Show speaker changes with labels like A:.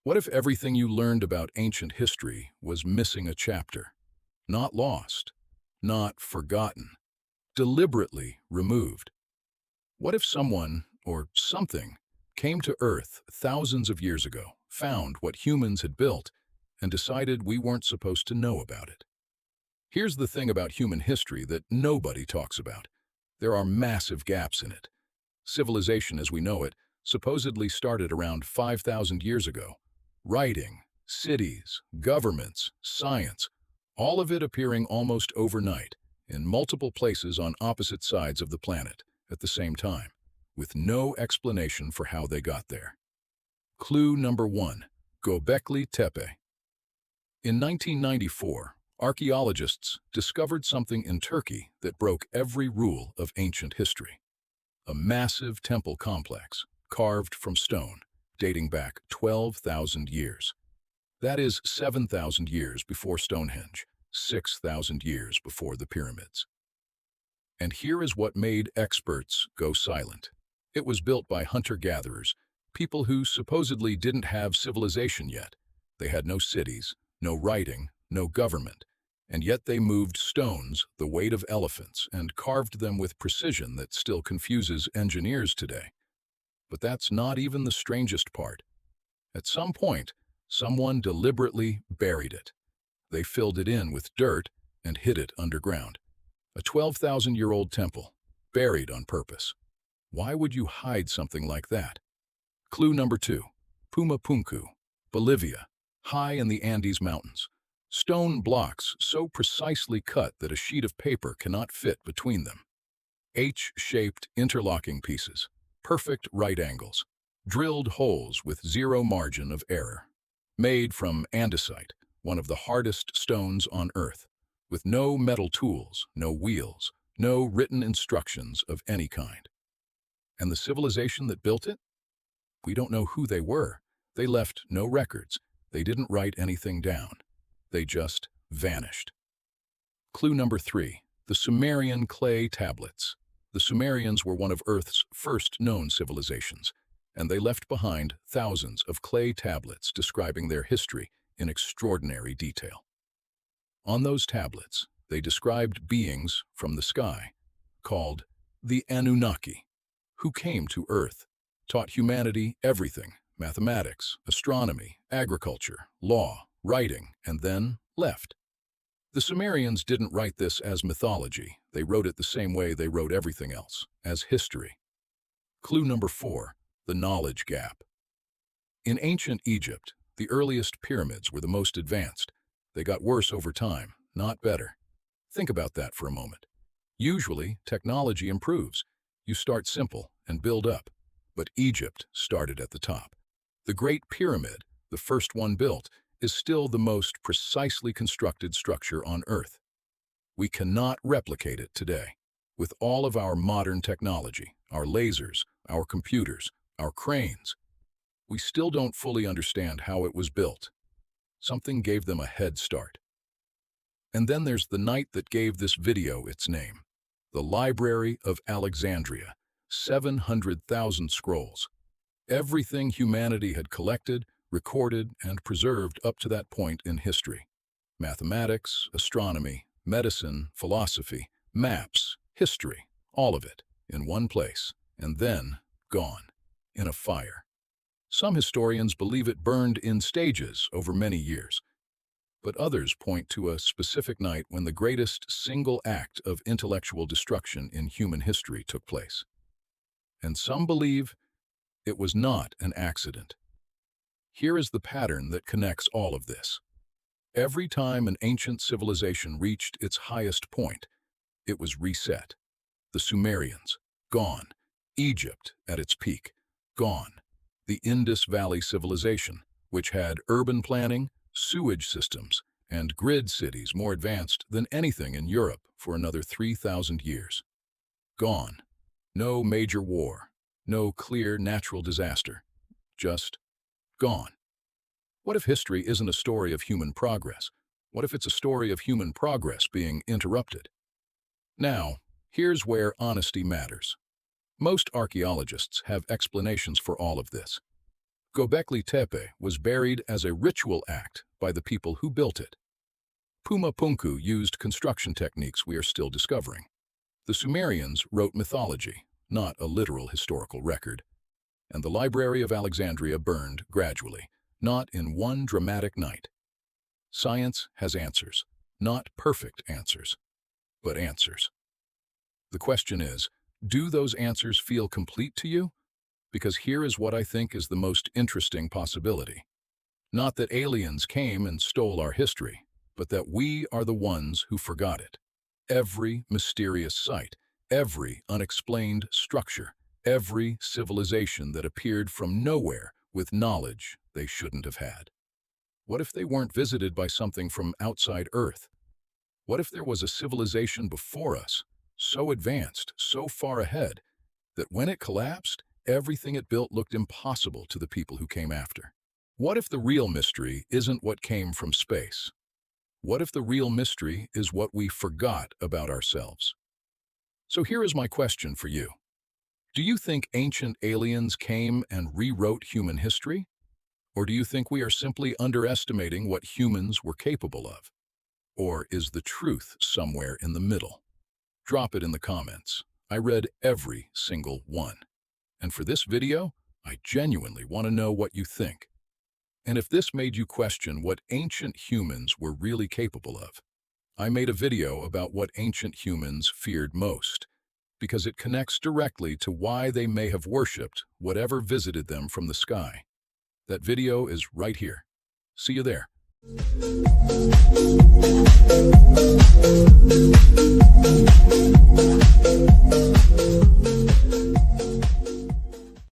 A: What if everything you learned about ancient history was missing a chapter? Not lost, not forgotten, deliberately removed. What if someone, or something, came to Earth thousands of years ago, found what humans had built, and decided we weren't supposed to know about it? Here's the thing about human history that nobody talks about. There are massive gaps in it. Civilization as we know it supposedly started around 5,000 years ago. Writing, cities, governments, science, all of it appearing almost overnight in multiple places on opposite sides of the planet at the same time, with no explanation for how they got there. Clue number 1. Göbekli Tepe. In 1994, archaeologists discovered something in Turkey that broke every rule of ancient history. A massive temple complex, carved from stone, dating back 12,000 years. That is 7,000 years before Stonehenge, 6,000 years before the pyramids. And here is what made experts go silent. It was built by hunter-gatherers, people who supposedly didn't have civilization yet. They had no cities, no writing, no government, and yet they moved stones the weight of elephants and carved them with precision that still confuses engineers today. But that's not even the strangest part. At some point, someone deliberately buried it. They filled it in with dirt and hid it underground. A 12,000-year-old temple, buried on purpose. Why would you hide something like that? Clue number 2. Puma Punku, Bolivia, high in the Andes Mountains. Stone blocks so precisely cut that a sheet of paper cannot fit between them. H-shaped interlocking pieces, perfect right angles, drilled holes with zero margin of error. Made from andesite, one of the hardest stones on Earth, with no metal tools, no wheels, no written instructions of any kind. And the civilization that built it? We don't know who they were. They left no records. They didn't write anything down. They just vanished. Clue number 3. The Sumerian clay tablets. The Sumerians were one of Earth's first known civilizations, and they left behind thousands of clay tablets describing their history in extraordinary detail. On those tablets, they described beings from the sky, called the Anunnaki, who came to Earth, taught humanity everything: mathematics, astronomy, agriculture, law, writing, and then left. The Sumerians didn't write this as mythology. They wrote it the same way they wrote everything else, as history. Clue number 4. The knowledge gap. In ancient Egypt, the earliest pyramids were the most advanced. They got worse over time, not better. Think about that for a moment. Usually, technology improves. You start simple and build up. But Egypt started at the top. The Great Pyramid, the first one built, is still the most precisely constructed structure on Earth. We cannot replicate it today. With all of our modern technology, our lasers, our computers, our cranes, we still don't fully understand how it was built. Something gave them a head start. And then there's the night that gave this video its name. The Library of Alexandria, 700,000 scrolls. Everything humanity had collected, recorded, and preserved up to that point in history. Mathematics, astronomy, medicine, philosophy, maps, history, all of it, in one place, and then gone, in a fire. Some historians believe it burned in stages over many years, but others point to a specific night when the greatest single act of intellectual destruction in human history took place. And some believe it was not an accident. Here is the pattern that connects all of this. Every time an ancient civilization reached its highest point, it was reset. The Sumerians, gone. Egypt, at its peak, gone. The Indus Valley civilization, which had urban planning, sewage systems, and grid cities more advanced than anything in Europe for another 3,000 years. Gone. No major war, no clear natural disaster, just gone. What if history isn't a story of human progress? What if it's a story of human progress being interrupted? Now, here's where honesty matters. Most archaeologists have explanations for all of this. Göbekli Tepe was buried as a ritual act by the people who built it. Puma Punku used construction techniques we are still discovering. The Sumerians wrote mythology, not a literal historical record. And the Library of Alexandria burned gradually, not in one dramatic night. Science has answers, not perfect answers, but answers. The question is, do those answers feel complete to you? Because here is what I think is the most interesting possibility. Not that aliens came and stole our history, but that we are the ones who forgot it. Every mysterious site, every unexplained structure, every civilization that appeared from nowhere with knowledge they shouldn't have had. What if they weren't visited by something from outside Earth? What if there was a civilization before us, so advanced, so far ahead, that when it collapsed, everything it built looked impossible to the people who came after? What if the real mystery isn't what came from space? What if the real mystery is what we forgot about ourselves? So here is my question for you. Do you think ancient aliens came and rewrote human history? Or do you think we are simply underestimating what humans were capable of? Or is the truth somewhere in the middle? Drop it in the comments. I read every single one. And for this video, I genuinely want to know what you think. And if this made you question what ancient humans were really capable of. I made a video about what ancient humans feared most, because it connects directly to why they may have worshipped whatever visited them from the sky. That video is right here. See you there.